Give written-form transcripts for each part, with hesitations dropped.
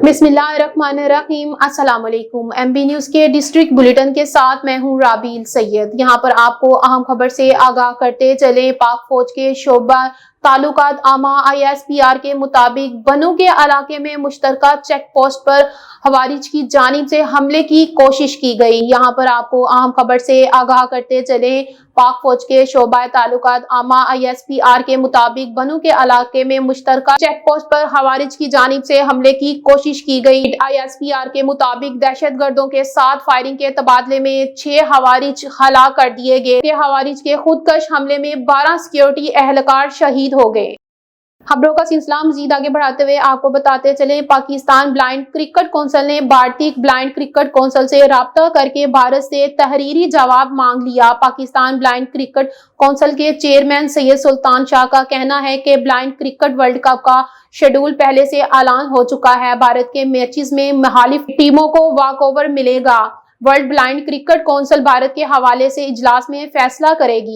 बिस्मिल्लाहिर्रहमानिर्रहीम। अस्सलाम वालेकुम। MB न्यूज़ के डिस्ट्रिक्ट बुलेटिन के साथ मैं हूं राबील सैयद। यहां पर आपको अहम खबर से आगाह करते चले। पाक फौज के शोबा ताल्लुकात आमा ISPR के मुताबिक बनू के इलाके में मुश्तरका चेक पोस्ट पर हवारिज की जानिब से हमले की कोशिश की गई। यहाँ पर आपको अहम खबर से आगाह करते चले। पाक फौज के शोबा ताल्लुकात आमा ISPR के मुताबिक बनू के इलाके में मुश्तरका चेक पोस्ट पर हवारिज की जानिब से हमले की कोशिश की गई। ISPR के मुताबिक दहशतगर्दों के साथ फायरिंग के तबादले में 6 हवारिज हलाक कर दिए गए। हवारिज के खुदकश हमले में 12 सिक्योरिटी एहलकार शहीद हो गए। खबरों का सिलसिला मजीद आगे बढ़ाते हुए आपको बताते चले। पाकिस्तान ब्लाइंड क्रिकेट कौंसिल ने भारतीय ब्लाइंड क्रिकेट कौंसिल से राब्ता करके भारत से तहरीरी जवाब मांग लिया। पाकिस्तान ब्लाइंड क्रिकेट कौंसिल के चेयरमैन सैयद सुल्तान शाह का कहना है कि ब्लाइंड क्रिकेट वर्ल्ड कप का शेड्यूल पहले से ऐलान हो चुका है। भारत के मैचेस में मुखालिफ टीमों को वॉकओवर मिलेगा। World blind cricket council Bharat के हवाले से इजलास में फैसला करेगी।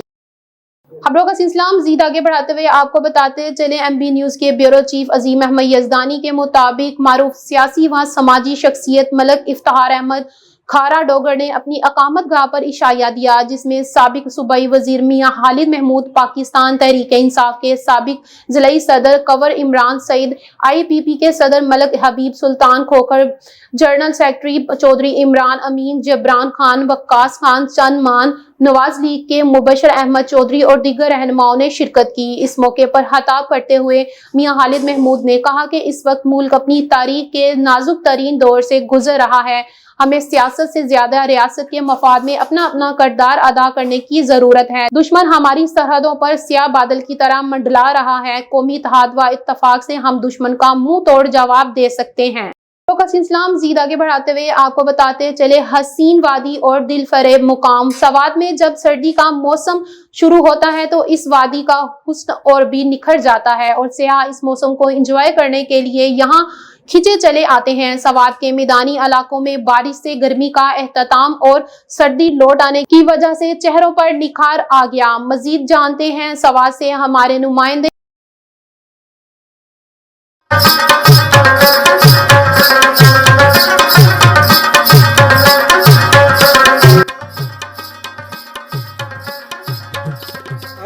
खबरों का सिलसिला मजीद आगे बढ़ाते हुए आपको बताते चले। MB न्यूज़ के ब्यूरो चीफ अजीम अहमद यजदानी के मुताबिक मारूफ सियासी व समाजी शख्सियत मलक इफ्तिखार अहमद खारा डोगर ने अपनी अकामत गाह पर इशाया दिया, जिसमें साबिक सूबाई वजीर मियां खालिद महमूद, पाकिस्तान तहरीक इंसाफ के साबिक जिलाई सदर कंवर इमरान सईद, IPP के सदर मलक हबीब सुल्तान खोखर, जनरल सेक्रेटरी चौधरी इमरान अमीन, जबरान खान, वक्कास खान, चंदमान, नवाज लीग के मुबशर अहमद चौधरी और दीगर रहनुमाओं ने शिरकत की। इस मौके पर खिताब करते हुए मियां खालिद महमूद ने कहा कि इस वक्त मुल्क अपनी तारीख के नाजुक तरीन दौर से गुजर रहा है। हमें सियासत से ज्यादा रियासत के मफाद में अपना अपना किरदार अदा करने की जरूरत है। दुश्मन हमारी सरहदों पर स्याह बादल की तरह मंडला रहा है। कौमी इत्तेहाद व इत्तफाक से हम दुश्मन का मुंह तोड़ जवाब दे सकते हैं। का सिलसिला मजीद आगे बढ़ाते हुए आपको बताते चले। हसीन वादी और दिल फरेब मुकाम सवात में जब सर्दी का मौसम शुरू होता है तो इस वादी का हुस्न और भी निखर जाता है और सियाह इस मौसम को एंजॉय करने के लिए यहाँ खिंचे चले आते हैं। सवात के मैदानी इलाकों में बारिश से गर्मी का एहतमाम और सर्दी लौट आने की वजह से चेहरों पर निखार आ गया। मजीद जानते हैं सवात से हमारे नुमाइंदे।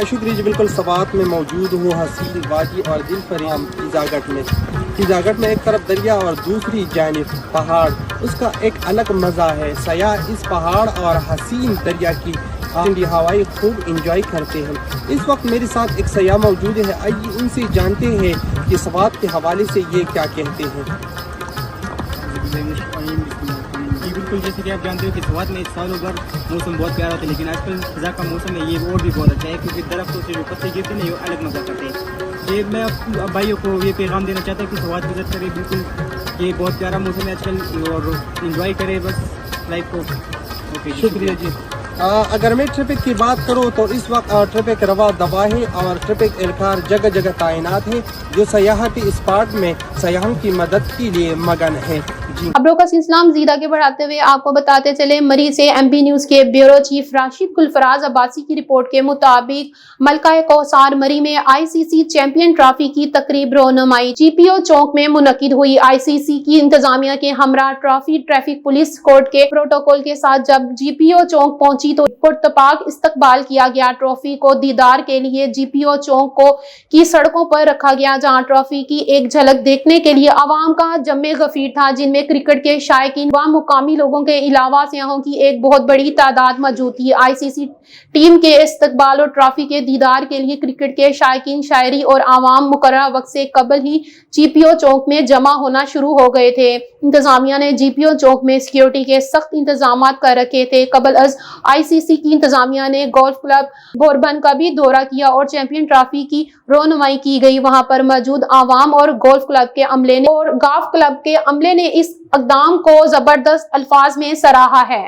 शुक्रिया जी। बिल्कुल सवात में मौजूद हूँ हसीन वादी और दिल फरेब ईजागट में एक तरफ दरिया और दूसरी जानिब पहाड़, उसका एक अलग मज़ा है। सयाह इस पहाड़ और हसीन दरिया की ठंडी हवाएं खूब इंजॉय करते हैं। इस वक्त मेरे साथ एक सयाह मौजूद है। आइए उनसे जानते हैं कि सवात के हवाले से ये क्या कहते हैं। बिल्कुल, जैसे कि आप जानते हो कि सवात में सालों भर मौसम बहुत प्यारा होता है, लेकिन आजकल फिजा का मौसम है ये और भी बहुत अच्छा है, क्योंकि दरख्तों से जो पत्ते गिरते हैं वो अलग मज़ा करते हैं। ये मैं भाइयों को ये पैगाम देना चाहता हूँ कि सवात विजिट करें। बिल्कुल ये बहुत प्यारा मौसम है आजकल और इंजॉय करें बस लाइफ को। ओके, शुक्रिया जी। अगर मैं ट्रैफिक की बात करूँ तो इस वक्त ट्रैफिक रवा दवा है और ट्रैफिक एहलकार जगह जगह तैनात है जो सयाहती स्पॉट में सयाहों की मदद के लिए मगन है। खबरों का सिलसिला मजीद आगे बढ़ाते हुए आपको बताते चले। मरी से MB न्यूज़ के ब्यूरो चीफ राशिद गुलफराज अब्बासी की रिपोर्ट के मुताबिक मलका कौसार मरी में ICC चैंपियन ट्रॉफी की तकरीब रोनुमाई GPO चौक में मुनक्किद हुई। ICC की इंतजामिया के हमरा ट्रॉफी ट्रैफिक पुलिस कोर्ट के प्रोटोकॉल के साथ जब GPO चौक पहुंची तो पुरतपाक इस्तकबाल किया गया। ट्रॉफी को दीदार के लिए GPO चौक को की सड़कों पर रखा गया, जहाँ ट्रॉफी की एक झलक देखने के लिए आवाम का जमे गफीर था, जिनमें क्रिकेट के शायकीन व मुकामी लोगों के अलावा सियाहों की एक बहुत बड़ी तादाद मौजूद थी। ICC टीम के इस्तकबाल और ट्रॉफी के दीदार के लिए क्रिकेट के शायकीन, शायरी और आवाम मुकर्रर वक्त से कबल ही GPO चौक में जमा होना शुरू हो गए थे। इंतजामिया ने GPO चौक में सिक्योरिटी के सख्त इंतजाम कर रखे थे। कबल अज ICC की इंतजामिया ने गोल्फ क्लब बोरबन का भी दौरा किया और चैंपियन ट्रॉफी की रोनुमाई की गई। वहां पर मौजूद आवाम और गोल्फ क्लब के अमले ने इस इक़दाम को जबरदस्त अल्फाज में सराहा है।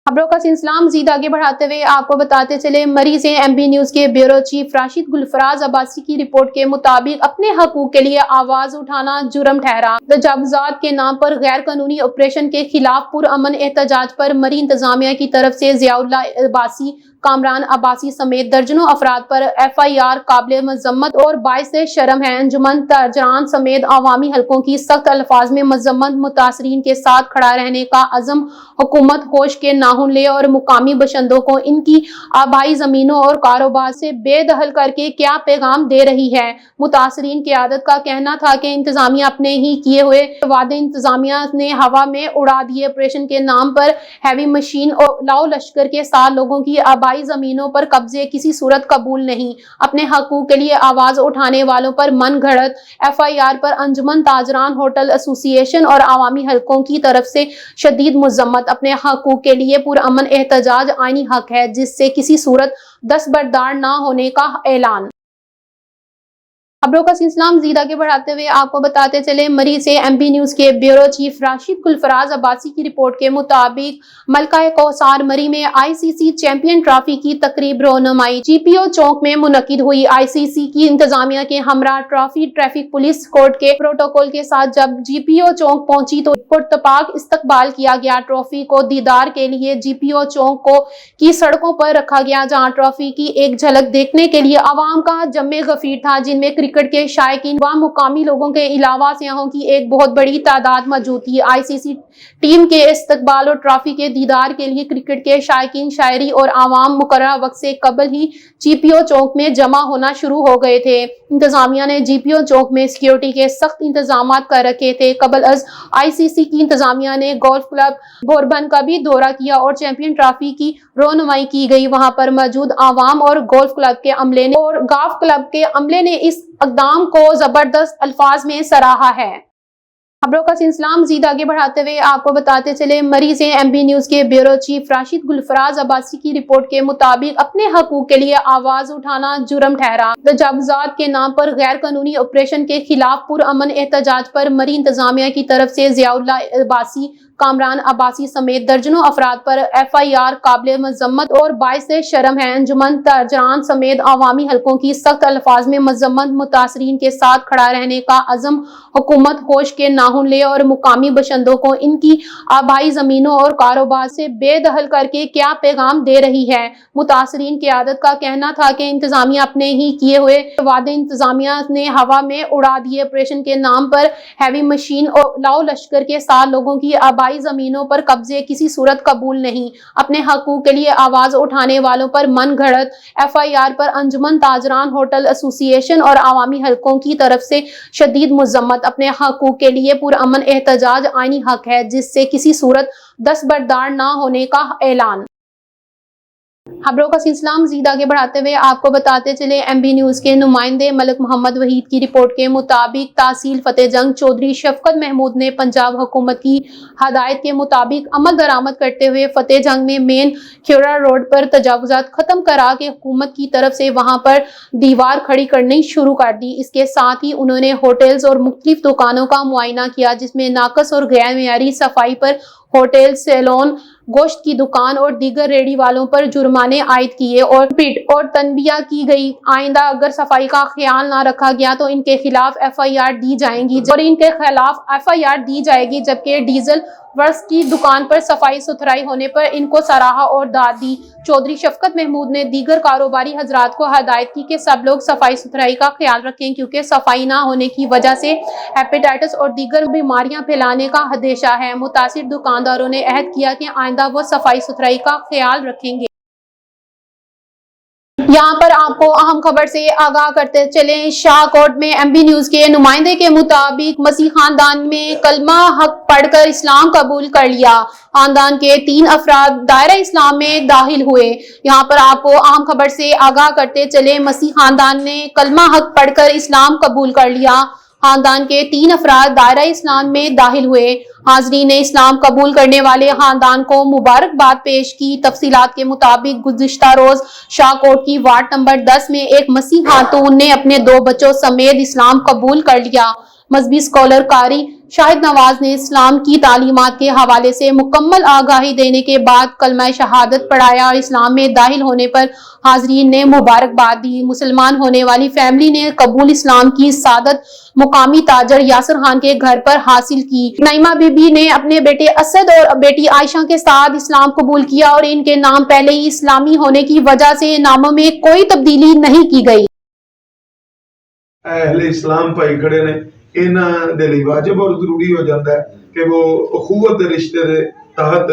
खबरों का सिलसिला मजीद आगे बढ़ाते हुए आपको बताते चले। मरी से MB न्यूज़ के ब्यूरो चीफ राशिद गुलफराज अब्बासी की रिपोर्ट के मुताबिक अपने हकूक के लिए आवाज उठाना जुर्म ठहरा। तजावुज़ात के नाम पर गैर कानूनी ऑपरेशन के खिलाफ पुरअमन एहतजाज पर मरी इंतजामिया की तरफ से ज़ियाउल्लाह अब्बासी کامران عباسی سمیت درجنوں افراد پر FIR قابل مذمت اور باعث شرم ہے۔ انجمن تاجران سمیت عوامی حلقوں کی سخت الفاظ میں مذمت، متاثرین کے ساتھ کھڑا رہنے کا عزم۔ حکومت ہوش کے ناخن لے اور مقامی باشندوں کو ان کی آبائی زمینوں اور کاروبار سے بے دخل کر کے کیا پیغام دے رہی ہے؟ متاثرین قیادت کا کہنا تھا کہ انتظامیہ اپنے ہی کیے ہوئے وعدے انتظامیہ نے ہوا میں اڑا دیے۔ آپریشن کے نام پر ہیوی مشین اور لاؤ لشکر کے ساتھ لوگوں کی آبائی زمینوں پر قبضے کسی صورت قبول نہیں۔ اپنے حقوق کے لیے آواز اٹھانے والوں پر من گھڑت FIR پر انجمن تاجران ہوٹل ایسوسی ایشن اور عوامی حلقوں کی طرف سے شدید مذمت۔ اپنے حقوق کے لیے پرامن احتجاج آئینی حق ہے، جس سے کسی صورت دستبردار نہ ہونے کا اعلان۔ خبروں کا سلسلہ مزید آگے بڑھاتے ہوئے آپ کو بتاتے چلے، مری سے MB نیوز کے بیورو چیف راشد گلفراز عباسی کی رپورٹ کے مطابق ملکہ کوثر مری میں ICC چیمپئن ٹرافی کی تقریب رونمائی GPO چوک میں منعقد ہوئی۔ ICC کی انتظامیہ کے ہمراہ ٹرافی ٹریفک پولیس کورٹ کے پروٹوکول کے ساتھ جب GPO چوک پہنچی تو پرتپاک استقبال کیا گیا۔ ٹرافی کو دیدار کے لیے GPO چوک کی سڑکوں پر رکھا گیا، جہاں ٹرافی کی ایک جھلک دیکھنے کے لیے عوام کا جم غفیر تھا، جن میں کرکٹ کے شائقین و مقامی لوگوں کے علاوہ سیاحوں کی ایک بہت بڑی تعداد موجود تھی۔ ICC ٹیم کے استقبال اور ٹرافی کے دیدار کے لیے کرکٹ کے شائقین، شاعری اور عوام مقررہ وقت سے قبل ہی GPO چوک میں جمع ہونا شروع ہو گئے تھے۔ انتظامیہ نے GPO چوک میں سیکیورٹی کے سخت انتظامات کر رکھے تھے۔ قبل از ICC کی انتظامیہ نے گولف کلب بوربن کا بھی دورہ کیا اور چیمپئن ٹرافی کی رونمائی کی گئی۔ وہاں پر موجود عوام اور گولف کلب کے عملے نے اس اقدام کو زبردست الفاظ میں سراہا ہے۔ خبروں کا سلسلہ مزید آگے بڑھاتے ہوئے آپ کو بتاتے چلے، مری سے MB نیوز کے بیورو چیف راشد گلفراز عباسی کی رپورٹ کے مطابق اپنے حقوق کے لیے آواز اٹھانا جرم ٹھہرا۔ تجاوزات کے نام پر غیر قانونی آپریشن کے خلاف پرامن احتجاج پر مری انتظامیہ کی طرف سے ضیاء اللہ عباسی، کامران عباسی سمیت درجنوں افراد پر FIR قابل مذمت اور باعث شرم ہے۔ انجمن تاجران سمیت عوامی حلقوں کی سخت الفاظ میں مذمت، متاثرین کے ساتھ کھڑا رہنے کا عزم۔ حکومت ہوش کے ناخن لے اور مقامی باشندوں کو ان کی آبائی زمینوں اور کاروبار سے بے دخل کر کے کیا پیغام دے رہی ہے؟ متاثرین قیادت کا کہنا تھا کہ انتظامیہ اپنے ہی کیے ہوئے وعدے انتظامیہ نے ہوا میں اڑا دیے۔ آپریشن کے نام پر ہیوی مشین اور لاؤ لشکر کے ساتھ لوگوں کی آبائی زمینوں پر قبضے کسی صورت قبول نہیں۔ اپنے حقوق کے لیے آواز اٹھانے والوں پر من گھڑت FIR پر انجمن تاجران ہوٹل ایسوسی ایشن اور عوامی حلقوں کی طرف سے شدید مذمت۔ اپنے حقوق کے لیے پرامن احتجاج آئینی حق ہے، جس سے کسی صورت دستبردار نہ ہونے کا اعلان۔ خبروں کا سلسلہ مزید آگے بڑھاتے ہوئے آپ کو بتاتے چلے، MB نیوز کے نمائندے ملک محمد وحید کی رپورٹ کے مطابق تحصیل فتح جنگ چودھری شفقت محمود نے پنجاب حکومت کی ہدایت کے مطابق عمل درآمد کرتے ہوئے فتح جنگ میں مین کھیوڑا روڈ پر تجاوزات ختم کرا کے حکومت کی طرف سے وہاں پر دیوار کھڑی کرنی شروع کر دی۔ اس کے ساتھ ہی انہوں نے ہوٹلز اور مختلف دکانوں کا معائنہ کیا، جس میں ناقص اور غیر معیاری صفائی پر ہوٹل، سیلون، گوشت کی دکان اور دیگر ریڑھی والوں پر جرمانے عائد کیے اور تنبیہ کی گئی آئندہ اگر صفائی کا خیال نہ رکھا گیا تو ان کے خلاف FIR دی جائے گی جبکہ ڈیزل ورکس کی دکان پر صفائی ستھرائی ہونے پر ان کو سراہا اور داد دی۔ چودھری شفقت محمود نے دیگر کاروباری حضرات کو ہدایت کی کہ سب لوگ صفائی ستھرائی کا خیال رکھیں، کیونکہ صفائی نہ ہونے کی وجہ سے ہیپیٹائٹس اور دیگر بیماریاں پھیلانے کا خدشہ ہے۔ متاثر دکانداروں نے عہد کیا کہ آئندہ وہ صفائی ستھرائی کا خیال رکھیں گے۔ یہاں پر آپ کو اہم خبر سے آگاہ کرتے چلیں، شاہ کوٹ میں MB نیوز کے نمائندے کے مطابق مسیح خاندان میں کلمہ حق پڑھ کر اسلام قبول کر لیا۔ خاندان کے 3 افراد دائرہ اسلام میں داخل ہوئے۔ یہاں پر آپ کو اہم خبر سے آگاہ کرتے چلیں، مسیح خاندان نے کلمہ حق پڑھ کر اسلام قبول کر لیا۔ خاندان کے 3 افراد دائرہ اسلام میں داخل ہوئے۔ حاضرین نے اسلام قبول کرنے والے خاندان کو مبارکباد پیش کی۔ تفصیلات کے مطابق گزشتہ روز شاہ کوٹ کی وارڈ نمبر 10 میں ایک مسیح خاتون نے اپنے 2 بچوں سمیت اسلام قبول کر لیا۔ मजहबी स्कॉलर कारी शाहिद नवाज ने इस्लाम की तालीमात के हवाले से मुकम्मल आगाही देने के बाद कलमा शहादत पढ़ाया और इस्लाम में दाखिल होने पर हाजरीन ने मुबारकबाद दी। मुसलमान होने वाली फैमिली ने कबूल इस्लाम की सादत मुकामी ताजर यासिर खान के घर पर हासिल की। नईमा बीबी ने अपने बेटे असद और बेटी आयशा के साथ इस्लाम कबूल किया और इनके नाम पहले ही इस्लामी होने की वजह से नामों में कोई तब्दीली नहीं की गई। अहले इस्लाम भाई खड़े ने, इन्हां दे लई वाजिब और जरूरी हो जाता है कि वो अखुवत दे रिश्ते दे तहत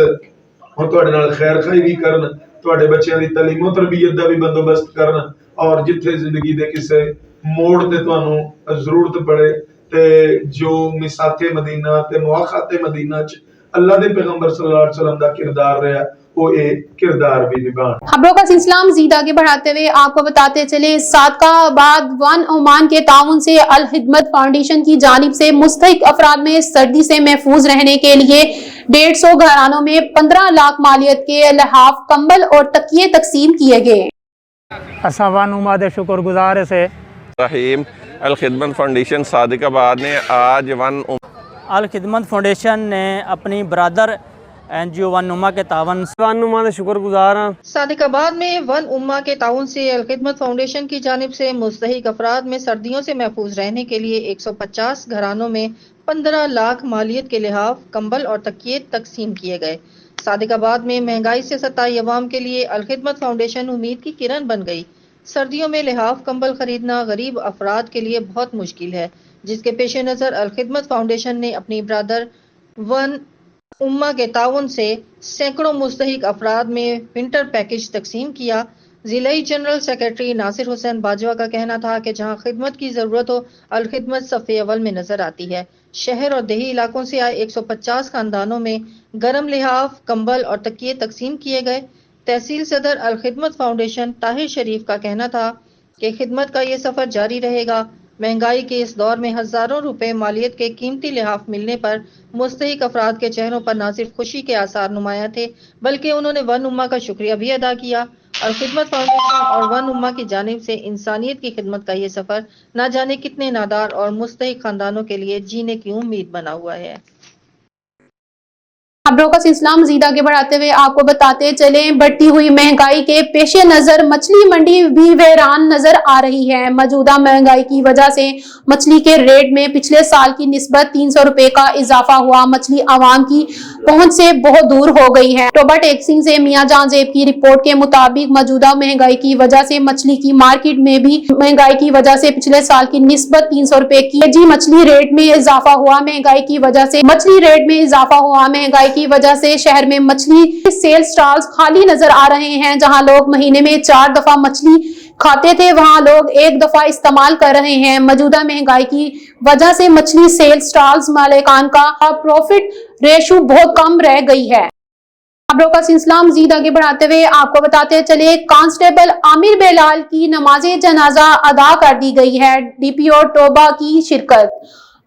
हुण तुहाडे नाल खैर खाई भी करन, तुहाडे बच्चों की तलीमो तरबियत का भी बंदोबस्त करन, और जिथे जिंदगी के किसी मोड़ ते तुहानू जरूरत पड़े ते जो मिसाके मदीना ते मुआखाते मदीना च अल्लाह दे पैगंबर सल्लल्लाहु अलैहि वसल्लम दा किरदार रहा, वो एक किरदार भी निभान। खबरों का सिलसिला मजीद आगे बढ़ाते हुए आपको बताते चले, सादकाबाद वन ओमान के ताउन से अल खिदमत फाउंडेशन की जानिब से मुस्तहिक अफराद में सर्दी से महफूज रहने के लिए 150 घरानों में 15 लाख मालियत के लिहाफ, कंबल और तकिए तकसीम किए गए। असा वन उमा दे शुक्रगुजार से रहीम अल खिदमत फाउंडेशन सादिकाबाद ने आज अल खिदमत फाउंडेशन ने अपनी ब्रादर NGO वन उमा के तावन वन उमा दे शुक्रगुजार हाँ। सादिकाबाद में वन उम्मा के ताउन से अल खिदमत फाउंडेशन की जानिब से मुस्तहिक अफराद में सर्दियों से महफूज रहने के लिए 150 घरानों में 15 लाख मालियत के लिहाफ, कंबल और तकिए तकसीम किए गए। सादिकाबाद में महंगाई से सताई अवाम के लिए अल खिदमत फाउंडेशन उम्मीद की किरण बन गई। सर्दियों में लिहाफ कंबल खरीदना गरीब अफराद के लिए बहुत मुश्किल है, जिसके पेश नज़र अल खिदमत फाउंडेशन ने अपनी ब्रादर वन उम्मा के ताउन से सैकड़ों मुस्तहिक अफराद में विंटर पैकेज तकसीम किया। जिलाई जनरल सेक्रेटरी नासिर हुसैन बाजवा का कहना था कि जहां खिदमत की जरूरत हो, अल खिदमत सफ़े अव्वल में नजर आती है। शहर और देही इलाकों से आए 150 खानदानों में गर्म लिहाफ, कंबल और तकिए तकसीम किए गए। तहसील सदर अल खिदमत फाउंडेशन ताहिर शरीफ का कहना था कि खिदमत का ये सफर जारी रहेगा। महंगाई के इस दौर में हजारों रुपए मालियत के कीमती लिहाफ मिलने पर मुस्तहिक अफराद के चेहरों पर न सिर्फ खुशी के आसार नुमाया थे, बल्कि उन्होंने वन उम्मा का शुक्रिया भी अदा किया। और खिदमत फाउंडेशन और वन उम्मा की जानिब से इंसानियत की खिदमत का ये सफर न जाने कितने नादार और मुस्तहिक खानदानों के लिए जीने की उम्मीद बना हुआ है। खबरों का सिलसिला मजीद आगे बढ़ाते हुए आपको बताते चले, बढ़ती हुई महंगाई के पेश नजर मछली मंडी भी वैरान नजर आ रही है। मौजूदा महंगाई की वजह से मछली के रेट में पिछले साल की निस्बत 300 रुपए का इजाफा हुआ। मछली आवाम की पहुंच से बहुत दूर हो गई है। टोबा टेक्सिंग से मियां जान जेब की रिपोर्ट के मुताबिक मौजूदा महंगाई की वजह से मछली की मार्केट में भी महंगाई की वजह से पिछले साल की निस्बत 300 रुपए की केजी मछली रेट में इजाफा हुआ। महंगाई की वजह से मछली रेट में इजाफा हुआ। महंगाई की वजह से शहर में मछली सेल स्टॉल्स खाली नजर आ रहे हैं। जहां लोग महीने में 4 दफा मछली खाते थे, वहां लोग 1 दफा इस्तेमाल कर रहे हैं। मौजूदा महंगाई की वजह से मछली सेल स्टॉल्स मालिकान का प्रॉफिट रेशो बहुत कम रह गई है। खबरों का सिलसिला मजीद आगे बढ़ाते हुए आपको बताते चले, कांस्टेबल आमिर बेलाल की नमाज़े जनाजा अदा कर दी गई है। DPO टोबा की शिरकत।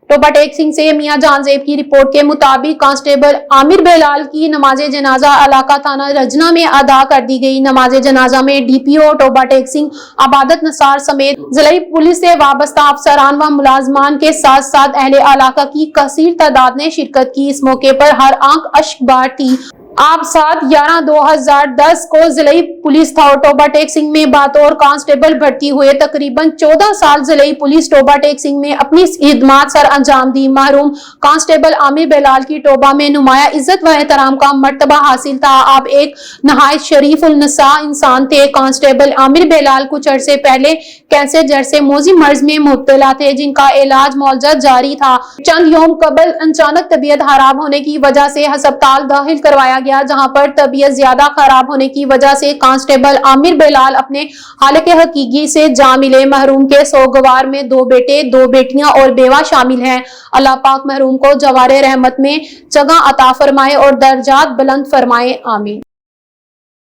टोबा टेक्सिंग से मियां जानजेब की रिपोर्ट के मुताबिक कांस्टेबल आमिर बेलाल की नमाज़े जनाजा इलाका थाना रजना में अदा कर दी गई। नमाज़े जनाजा में DPO टोबा टेक्सिंग आबादत नसार समेत जिला पुलिस से वाबस्ता अफसरान व मुलाजमान के साथ साथ अहले इलाका की कसीर तादाद ने शिरकत की। इस मौके पर हर आंख अश्क बार थी। आप 7/11/2010 को जिलाई पुलिस टोबा टेक्सिंग में बतौर कांस्टेबल भर्ती हुए। तकरीबन 14 साल जिलाई पुलिस टोबा टेक्सिंग में अपनी खिदमत सर अंजाम दी। महरूम कांस्टेबल आमिर बेलाल की टोबा में नुमाया इज्जत व एहतराम का मर्तबा हासिल था। आप एक नहायत शरीफ उल नसा इंसान थे। कांस्टेबल आमिर बेलाल कुछ अरसे पहले कैंसर जैसे मोजी मर्ज में मुब्तला थे, जिनका इलाज मौजूद जारी था। चंद यौम कबल अचानक तबीयत खराब होने की वजह से अस्पताल दाखिल करवाया गया, जहां पर तबीयत ज्यादा खराब होने की वजह से कांस्टेबल आमिर बेलाल अपने हालत हकीकी से जा मिले। महरूम के सोगवार में 2 बेटे, 2 बेटियां और बेवा शामिल हैं। अल्लाह पाक महरूम को जवारे रहमत में जगह अता फरमाए और दर्जात बुलंद फरमाए, आमीन।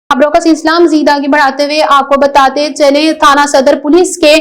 खबरों का सिलसिला मजीद आगे बढ़ाते हुए आपको बताते चले, थाना सदर पुलिस के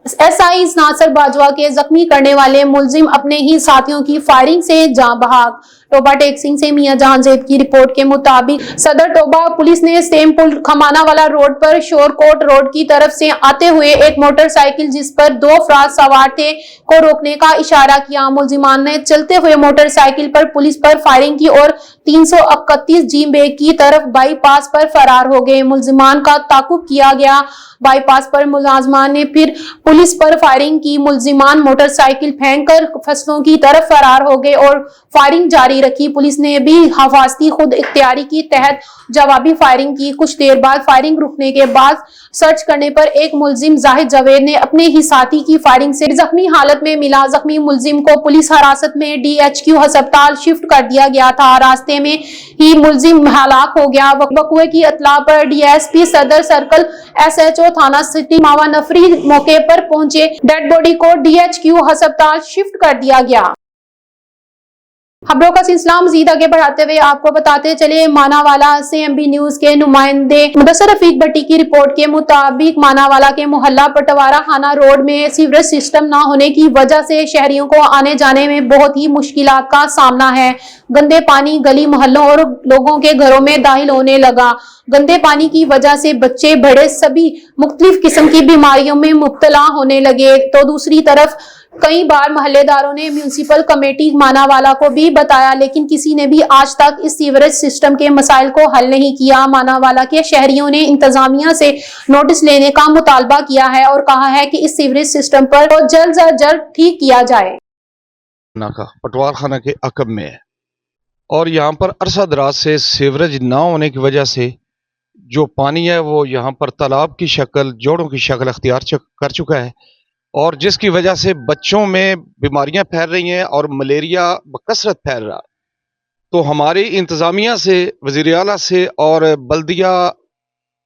SI नासिर बाजवा के जख्मी करने वाले मुलजिम अपने ही साथियों की फायरिंग से जान बहक। टोबा टेक सिंह से मियां जहां जेब की रिपोर्ट के मुताबिक सदर टोबा पुलिस ने सेम पुल खमाना वाला रोड पर शोरकोट रोड की तरफ से आते हुए एक मोटरसाइकिल जिस पर 2 अफराद सवार थे को रोकने का इशारा किया। मुलजिमान ने चलते हुए मोटरसाइकिल पर पुलिस पर फायरिंग की और 331 जी बेग की तरफ बाईपास पर फरार हो गए। मुलजिमान का ताकुब किया गया। बाईपास पर मुलाजमान ने फिर पुलिस पर फायरिंग की। मुलजिमान मोटरसाइकिल फेंककर फसलों की तरफ फरार हो गए और फायरिंग जारी रखी। पुलिस ने भी हिफाजती खुद इख्तियारी के तहत जवाबी फायरिंग की। कुछ देर बाद फायरिंग रुकने के बाद सर्च करने पर एक मुलजिम जाहिद जावेद ने अपने ही साथी की फायरिंग से जख्मी हालत में मिला। जख्मी मुलजिम को पुलिस हिरासत में DHQ अस्पताल शिफ्ट कर दिया गया था। रास्ते में ही मुलजिम हलाक हो गया। वक़्वे की इत्तला पर DSP सदर सर्कल SHO थाना सिटी मावा नफरी मौके पर पहुंचे। डेड बॉडी को DHQ अस्पताल शिफ्ट कर दिया गया। खबरों का सिलसिला मजीद आगे बढ़ाते हुए आपको बताते चले, मानावाला से MB न्यूज के नुमाइंदे मुदस्सर रफीक भट्टी की रिपोर्ट के मुताबिक मानावाला के मोहल्ला पटवारा खाना रोड में सीवरेज सिस्टम न होने की वजह से शहरियों को आने जाने में बहुत ही मुश्किलात का सामना है। गंदे पानी गली मोहल्लों और लोगों के घरों में दाखिल होने लगा। गंदे पानी की वजह से बच्चे बड़े सभी मुख्तलिफ किस्म की बीमारियों में मुब्तला होने लगे। तो दूसरी तरफ कई बार मोहल्लेदारों ने म्यूनिसिपल कमेटी मानावाला को भी बताया, लेकिन किसी ने भी आज तक इस सीवरेज सिस्टम के मसाइल को हल नहीं किया। मानावाला के शहरियों ने इंतजामिया से नोटिस लेने का मुतालबा किया है और कहा है कि इस सीवरेज सिस्टम पर जल्द से जल्द ठीक किया जाए। पटवार खाना के अकब में है और यहाँ पर अरसा दराज से सीवरेज ना होने की वजह से जो पानी है वो यहाँ पर तालाब की शक्ल, जोड़ों की शक्ल अख्तियार कर चुका है और जिसकी वजह से बच्चों में बीमारियां फैल रही हैं और मलेरिया बकसरत फैल रहा है। तो हमारी इंतज़ामिया से, वज़ीर आला से और बल्दिया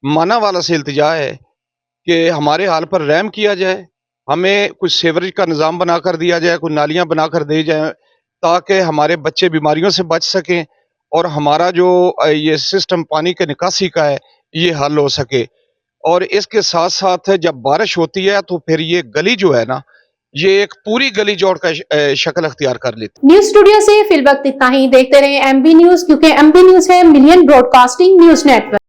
मानावाला से इल्तिजा है कि हमारे हाल पर रहम किया जाए, हमें कुछ सीवरेज का निज़ाम बना कर दिया जाए, कुछ नालियां बना कर दी जाए ताकि हमारे बच्चे बीमारियों से बच सकें और हमारा जो ये सिस्टम पानी के निकासी का है ये हल हो सके। और इसके साथ साथ जब बारिश होती है तो फिर ये गली जो है ना, ये एक पूरी गली जोड़ का शक्ल अख्तियार कर लेती। न्यूज स्टूडियो से फिल वक्त इतना ही। देखते रहे MB न्यूज, क्योंकि MB न्यूज है मिलियन ब्रॉडकास्टिंग न्यूज नेटवर्क।